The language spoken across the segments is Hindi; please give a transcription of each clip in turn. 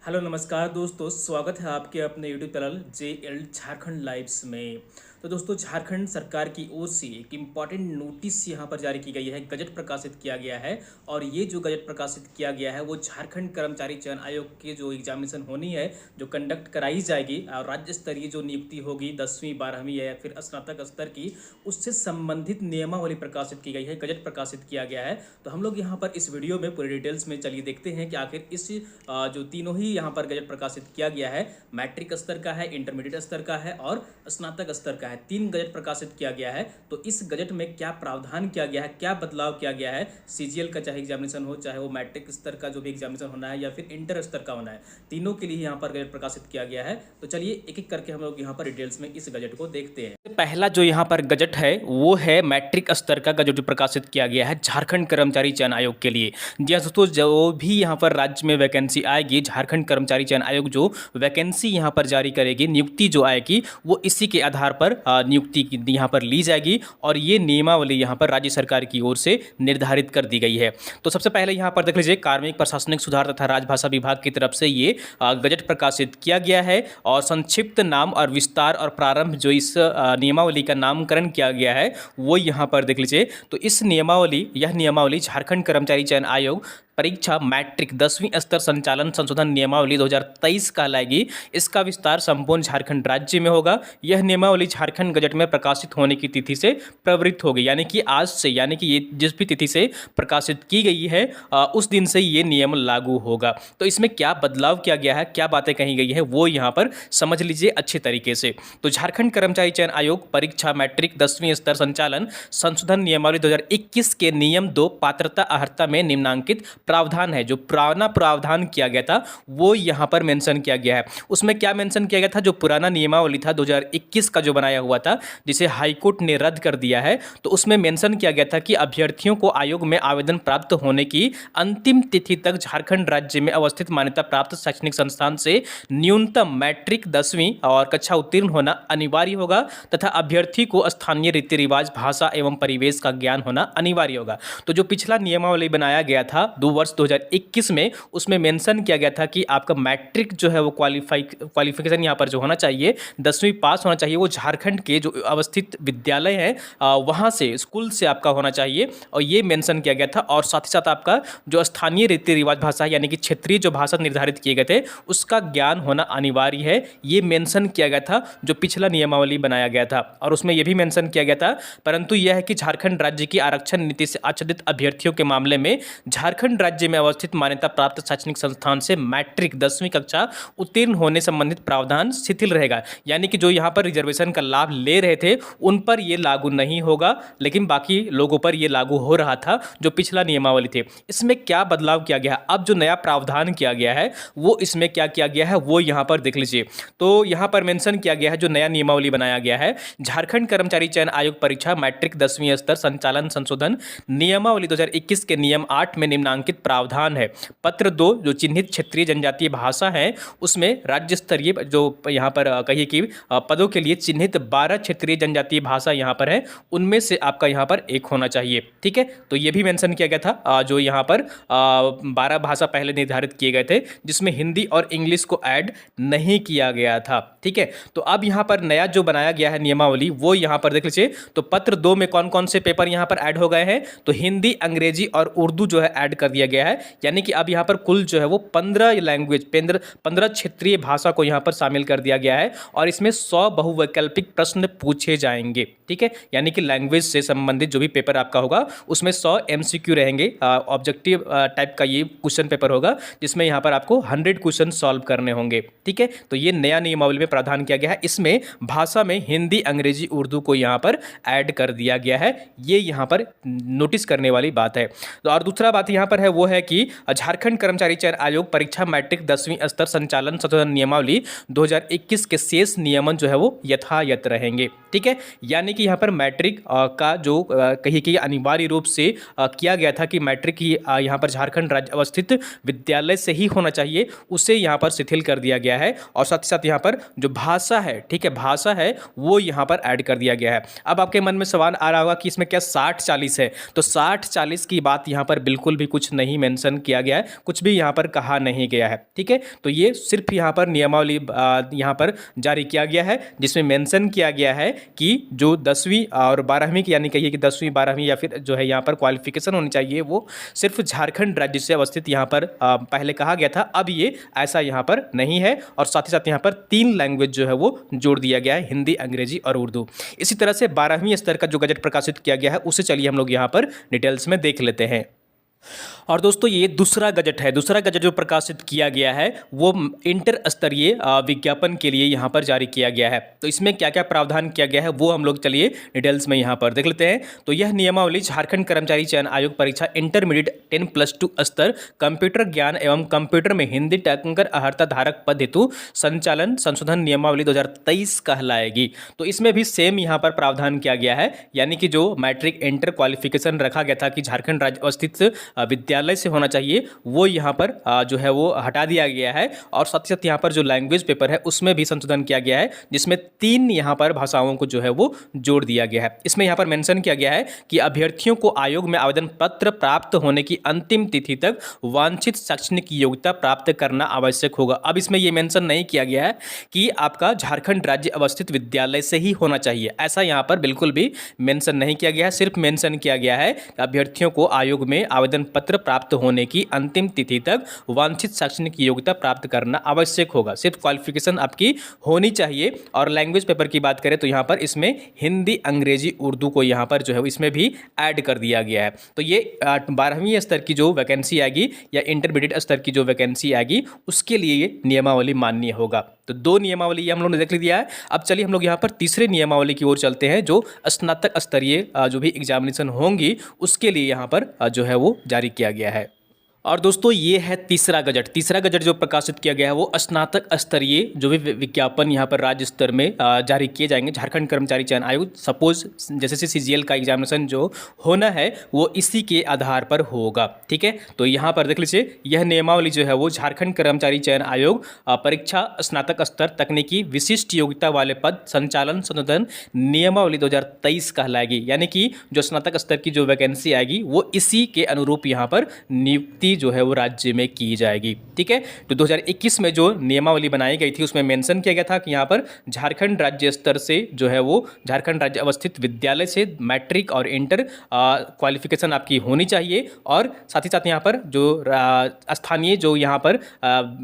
हेलो नमस्कार दोस्तों, स्वागत है आपके अपने YouTube channel JL Jharkhand lives में। तो दोस्तों, झारखंड सरकार की ओर से एक इम्पॉर्टेंट नोटिस यहाँ पर जारी की गई है, गजट प्रकाशित किया गया है। और ये जो गजट प्रकाशित किया गया है वो झारखंड कर्मचारी चयन आयोग के जो एग्जामिनेशन होनी है, जो कंडक्ट कराई जाएगी और राज्य स्तरीय जो नियुक्ति होगी 10वीं 12वीं या फिर स्नातक स्तर की, उससे संबंधित नियमावली प्रकाशित की गई है, गजट प्रकाशित किया गया है। तो हम लोग यहाँ पर इस वीडियो में पूरे डिटेल्स में चलिए देखते हैं कि आखिर इस जो तीनों ही यहाँ पर गजट प्रकाशित किया गया है, मैट्रिक स्तर का है, इंटरमीडिएट स्तर का है और स्नातक स्तर का है, तीन गजट प्रकाशित किया गया है। तो इस गजट में क्या प्रावधान किया गया है, क्या बदलाव किया गया है, सीजीएल का चाहे एग्जामिनेशन हो, चाहे वो मैट्रिक स्तर का जो भी एग्जामिनेशन होना है या फिर इंटर स्तर का होना है, तीनों के लिए यहाँ पर गजट प्रकाशित किया गया है। तो चलिए एक एक करके हम लोग यहाँ पर डिटेल्स में इस गजट को देखते हैं। पहला जो यहाँ पर गजट है वो है मैट्रिक स्तर का गजट प्रकाशित किया गया है झारखंड कर्मचारी चयन आयोग के लिए। जी हाँ दोस्तों, जो भी यहाँ पर राज्य में वैकेंसी आएगी, झारखंड कर्मचारी चयन आयोग जो वैकेंसी यहाँ पर जारी करेगी, नियुक्ति जो आएगी वो इसी के आधार पर नियुक्ति यहाँ पर ली जाएगी और ये नियमावली यहाँ पर राज्य सरकार की ओर से निर्धारित कर दी गई है। तो सबसे पहले यहाँ पर देख लीजिए, कार्मिक प्रशासनिक सुधार तथा राजभाषा विभाग की तरफ से ये गजट प्रकाशित किया गया है और संक्षिप्त नाम और विस्तार और प्रारंभ जो इस नियमावली का नामकरण किया गया है वो यहाँ पर देख लीजिए। तो यह नियमावली झारखंड कर्मचारी चयन आयोग परीक्षा मैट्रिक 10वीं स्तर संचालन संशोधन नियमावली 2023 कहलाएगी। इसका विस्तार संपूर्ण झारखंड राज्य में होगा। यह नियमावली झारखंड गजट में प्रकाशित होने की तिथि से प्रवृत्त होगी, यानी कि आज से, यानी कि ये जिस भी तिथि से प्रकाशित की गई है उस दिन से ये नियम लागू होगा। तो इसमें क्या बदलाव किया गया है, क्या बातें कही गई है, वो यहाँ पर समझ लीजिए अच्छे तरीके से। तो झारखंड कर्मचारी चयन आयोग परीक्षा मैट्रिक 10वीं स्तर संचालन संशोधन नियमावली 2021 के नियम 2 पात्रता अर्हता में निम्नांकित प्रावधान है। जो पुराना प्रावधान किया गया था वो यहाँ पर मेंशन किया गया है। उसमें क्या मेंशन किया गया था, जो पुराना नियमावली था 2021 का जो बनाया हुआ था, जिसे हाईकोर्ट ने रद्द कर दिया है, तो उसमें मेंशन किया गया था कि अभ्यर्थियों को आयोग में आवेदन प्राप्त होने की अंतिम तिथि तक झारखंड राज्य में अवस्थित मान्यता प्राप्त शैक्षणिक संस्थान से न्यूनतम मैट्रिक 10वीं और कक्षा उत्तीर्ण होना अनिवार्य होगा तथा अभ्यर्थी को स्थानीय रीति रिवाज, भाषा एवं परिवेश का ज्ञान होना अनिवार्य होगा। तो जो पिछला नियमावली बनाया गया था 2 वर्ष 2021 में, उसमें मेंशन किया गया था कि आपका मैट्रिक जो है वो क्वालिफिकेशन यहाँ पर जो होना चाहिए, 10वीं पास होना चाहिए, वो झारखंड के जो अवस्थित विद्यालय है वहाँ से, स्कूल से आपका होना चाहिए, और ये मेंशन किया गया था। और साथ ही साथ आपका जो स्थानीय रीति रिवाज, भाषा यानी कि क्षेत्रीय जो भाषा निर्धारित किए गए थे उसका ज्ञान होना अनिवार्य है, ये मेंशन किया गया था जो पिछला नियमावली बनाया गया था। और उसमें यह भी मेंशन किया गया था, परंतु यह है कि झारखंड राज्य की आरक्षण नीति से आच्छादित अभ्यर्थियों के मामले में झारखंड राज्य में अवस्थित मान्यता प्राप्त शैक्षणिक संस्थान से मैट्रिक 10वीं कक्षा उत्तीर्ण होने संबंधित प्रावधान शिथिल रहेगा। यानी कि जो यहाँ पर रिजर्वेशन का लाभ ले रहे थे उन पर यह लागू नहीं होगा, लेकिन बाकी लोगों पर यह लागू हो रहा था जो पिछला नियमावली थे। इसमें क्या बदलाव किया गया है, अब जो नया प्रावधान किया गया है वो इसमें क्या किया गया है वो यहाँ पर देख लीजिए। तो यहाँ पर मेंशन किया गया है, जो नया नियमावली बनाया गया है, झारखंड कर्मचारी चयन आयोग परीक्षा मैट्रिक 10वीं स्तर संचालन संशोधन नियमावली 2021 के नियम 8 में निम्नांकित प्रावधान है। पत्र 2 जो चिन्हित क्षेत्रीय जनजातीय भाषा है उसमें राज्य स्तरीय जो यहाँ पर कहिए कि पदों के लिए चिन्हित 12 क्षेत्रीय जनजातीय भाषा यहाँ पर है, उनमें से आपका यहाँ पर एक होना चाहिए। ठीक है, तो ये भी मेंशन किया गया था जो यहाँ पर 12 भाषा पहले निर्धारित किए गए थे, जिसमें हिंदी और इंग्लिश को ऐड नहीं किया गया था। ठीक है, तो अब यहाँ पर नया जो बनाया गया है नियमावली वो यहाँ पर देख लीजिए। तो पत्र 2 में कौन कौन से पेपर यहाँ पर ऐड हो गए हैं, तो हिंदी, अंग्रेजी और उर्दू जो है ऐड कर दिया गया है। यानी कि अब यहाँ पर कुल जो है वो 15 लैंग्वेज, 15 क्षेत्रीय भाषा को यहाँ पर शामिल कर दिया गया है और इसमें 100 बहुवैकल्पिक प्रश्न पूछे जाएंगे। ठीक है, यानी कि लैंग्वेज से संबंधित जो भी पेपर आपका होगा उसमें 100 MCQ रहेंगे, ऑब्जेक्टिव टाइप का ये क्वेश्चन पेपर होगा, जिसमें यहाँ पर आपको 100 क्वेश्चन सॉल्व करने होंगे। ठीक है, तो ये नया नियमावली में प्रावधान किया गया है। इसमें भाषा में हिंदी, अंग्रेजी, उर्दू को यहाँ पर ऐड कर दिया गया है। ये यहाँ पर नोटिस करने वाली बात है। तो और दूसरा बात यहाँ पर है वो है कि झारखंड कर्मचारी चयन आयोग परीक्षा मैट्रिक 10वीं स्तर संचालन संशोधन नियमावली 2021 के शेष नियमन जो है वो यथायथ रहेंगे। ठीक है, यानी कि यहाँ पर मैट्रिक का जो कही कि अनिवार्य रूप से किया गया था कि मैट्रिक ही यहाँ पर झारखंड राज्य अवस्थित विद्यालय से ही होना चाहिए, उसे यहाँ पर शिथिल कर दिया गया है। और साथ ही साथ यहाँ पर जो भाषा है, ठीक है, भाषा है वो यहाँ पर ऐड कर दिया गया है। अब आपके मन में सवाल आ रहा होगा कि इसमें क्या 60-40 है, तो 60-40 की बात यहाँ पर बिल्कुल भी कुछ नहीं मेंशन किया गया है, कुछ भी यहाँ पर कहा नहीं गया है। ठीक है, तो ये सिर्फ यहाँ पर नियमावली यहाँ पर जारी किया गया है, जिसमें मेंशन किया गया है कि जो 10वीं और 12वीं की, यानी कहिए कि 10वीं 12वीं या फिर जो है यहाँ पर क्वालिफिकेशन होनी चाहिए, वो सिर्फ झारखंड राज्य से अवस्थित यहाँ पर पहले कहा गया था, अब ये ऐसा यहाँ पर नहीं है। और साथ ही साथ यहाँ पर 3 लैंग्वेज जो है वो जोड़ दिया गया है, हिंदी, अंग्रेजी और उर्दू। इसी तरह से 12वीं स्तर का जो गजट प्रकाशित किया गया है उसे चलिए हम लोग यहाँ पर डिटेल्स में देख लेते हैं। और दोस्तों ये दूसरा गजट है। दूसरा गजट जो प्रकाशित किया गया है वो इंटर स्तरीय विज्ञापन के लिए यहाँ पर जारी किया गया है। तो इसमें क्या क्या प्रावधान किया गया है वो हम लोग चलिए डिटेल्स में यहाँ पर देख लेते हैं। तो यह नियमावली झारखंड कर्मचारी चयन आयोग परीक्षा इंटरमीडिएट 10+2 स्तर कंप्यूटर ज्ञान एवं कंप्यूटर में हिंदी टंकर अर्हता धारक पद हेतु संचालन संशोधन नियमावली 2023 कहलाएगी। तो इसमें भी सेम यहाँ पर प्रावधान किया गया है, यानी कि जो मैट्रिक इंटर क्वालिफिकेशन रखा गया था कि झारखंड राज्य अवस्थित विद्यालय से होना चाहिए, वो यहाँ पर जो है वो हटा दिया गया है। और साथ ही साथ यहाँ पर जो लैंग्वेज पेपर है उसमें भी संशोधन किया गया है, जिसमें 3 यहाँ पर भाषाओं को जो है वो जोड़ दिया गया है। इसमें यहाँ पर मेंशन किया गया है कि अभ्यर्थियों को आयोग में आवेदन पत्र प्राप्त होने की अंतिम तिथि तक वांछित शैक्षणिक योग्यता प्राप्त करना आवश्यक होगा। अब इसमें यह मेंशन नहीं किया गया है कि आपका झारखंड राज्य अवस्थित विद्यालय से ही होना चाहिए, ऐसा यहाँ पर बिल्कुल भी मेंशन नहीं किया गया है। सिर्फ मेंशन किया गया है कि अभ्यर्थियों को आयोग में आवेदन पत्र प्राप्त होने की अंतिम तिथि तक वांछित शैक्षणिक योग्यता प्राप्त करना आवश्यक होगा। सिर्फ क्वालिफिकेशन आपकी होनी चाहिए। और लैंग्वेज पेपर की बात करें तो यहाँ पर इसमें हिंदी, अंग्रेजी, उर्दू को यहाँ पर जो है इसमें भी ऐड कर दिया गया है। तो ये 12वीं स्तर की जो वैकेंसी आएगी या इंटरमीडिएट स्तर की जो वैकेंसी आएगी उसके लिए ये नियमावली मान्य होगा। तो 2 नियमावली हम लोगों ने देख लिया है। अब चलिए हम लोग यहाँ पर तीसरे नियमावली की ओर चलते हैं, जो स्नातक स्तरीय जो भी एग्जामिनेशन होंगी उसके लिए यहाँ पर जो है वो जारी किया गया है। और दोस्तों ये है तीसरा गजट। तीसरा गजट जो प्रकाशित किया गया है वो स्नातक स्तरीय जो भी विज्ञापन यहाँ पर राज्य स्तर में जारी किए जाएंगे। झारखंड कर्मचारी चयन आयोग, सपोज जैसे CGL का एग्जामिनेशन जो होना है वो इसी के आधार पर होगा। ठीक है, तो यहाँ पर देख लीजिए, यह नियमावली जो है वो झारखंड कर्मचारी चयन आयोग परीक्षा स्नातक स्तर तकनीकी विशिष्ट योग्यता वाले पद संचालन संशोधन नियमावली 2023 कहलाएगी। यानी कि जो स्नातक स्तर की जो वैकेंसी आएगी वो इसी के अनुरूप यहाँ पर नियुक्ति जो है वो राज्य में की जाएगी। ठीक है, तो 2021 में जो नियमावली बनाई गई थी उसमें मेंशन किया गया था कि यहाँ पर झारखंड राज्य स्तर से जो है वो झारखंड राज्य अवस्थित विद्यालय से मैट्रिक और इंटर क्वालिफिकेशन आपकी होनी चाहिए। और साथ ही साथ यहाँ पर जो स्थानीय जो यहाँ पर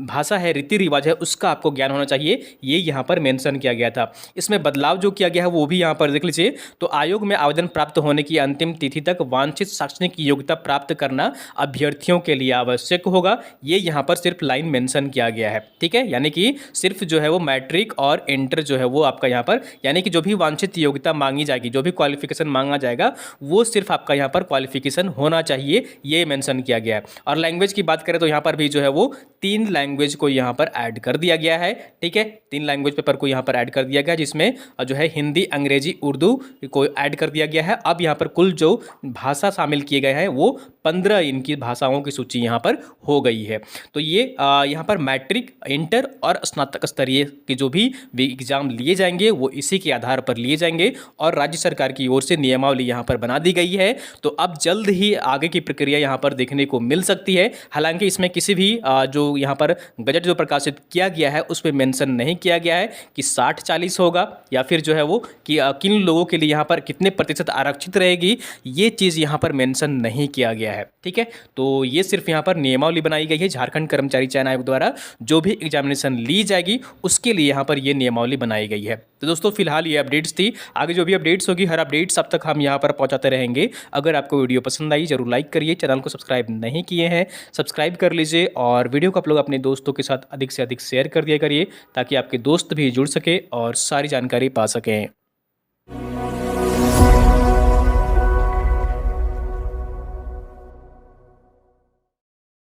भाषा है, रीति रिवाज है, उसका आपको ज्ञान होना चाहिए, ये यहाँ पर मेंशन किया गया था। इसमें बदलाव जो किया गया है वो भी यहाँ पर देख लीजिए। तो आयोग में आवेदन प्राप्त होने की अंतिम तिथि तक वांछित शैक्षणिक योग्यता प्राप्त करना अभ्यर्थियों के लिए आवश्यक होगा, ये यहाँ पर सिर्फ लाइन मेंशन किया गया है। ठीक है, यानी कि सिर्फ जो है वो मैट्रिक और इंटर जो है वो आपका यहाँ पर, यानी कि जो भी वांछित योग्यता मांगी जाएगी, जो भी क्वालिफिकेशन मांगा जाएगा वो सिर्फ आपका यहाँ पर क्वालिफिकेशन होना चाहिए, ये मेंशन किया गया है। और लैंग्वेज की बात करें तो यहाँ पर भी जो है वो 3 लैंग्वेज को यहाँ पर ऐड कर दिया गया है। ठीक है, 3 लैंग्वेज पेपर को यहाँ पर ऐड कर दिया गया, जिसमें जो है हिंदी, अंग्रेजी, उर्दू को ऐड कर दिया गया है। अब यहाँ पर कुल जो भाषा शामिल किए गए हैं वो 15 इनकी भाषाओं की सूची यहाँ पर हो गई है। तो ये यहाँ पर मैट्रिक, इंटर और स्नातक स्तरीय के जो भी एग्जाम लिए जाएंगे वो इसी के आधार पर लिए जाएंगे और राज्य सरकार की ओर से नियमावली यहाँ पर बना दी गई है। तो अब जल्द ही आगे की प्रक्रिया यहाँ पर देखने को मिल सकती है। हालांकि इसमें किसी भी जो यहाँ पर बजट जो प्रकाशित किया गया है उसमें मेंशन नहीं किया गया है कि 60-40 होगा या फिर जो है वो कि किन लोगों के लिए यहाँ पर कितने प्रतिशत आरक्षित रहेगी, ये चीज़ यहाँ पर मेंशन नहीं किया गया है। ठीक है, तो ये सिर्फ यहाँ पर नियमावली बनाई गई है झारखंड कर्मचारी चयन आयोग द्वारा, जो भी एग्जामिनेशन ली जाएगी उसके लिए यहाँ पर ये नियमावली बनाई गई है। तो दोस्तों फिलहाल ये अपडेट्स थी, आगे जो भी अपडेट्स होगी हर अपडेट्स अब तक हम यहाँ पर पहुँचाते रहेंगे। अगर आपको वीडियो पसंद आई जरूर लाइक करिए, चैनल को सब्सक्राइब नहीं किए हैं सब्सक्राइब कर लीजिए और वीडियो को आप लोग अपने दोस्तों के साथ अधिक से अधिक शेयर कर दिया करिए ताकि आपके दोस्त भी जुड़ सके और सारी जानकारी पा सकें।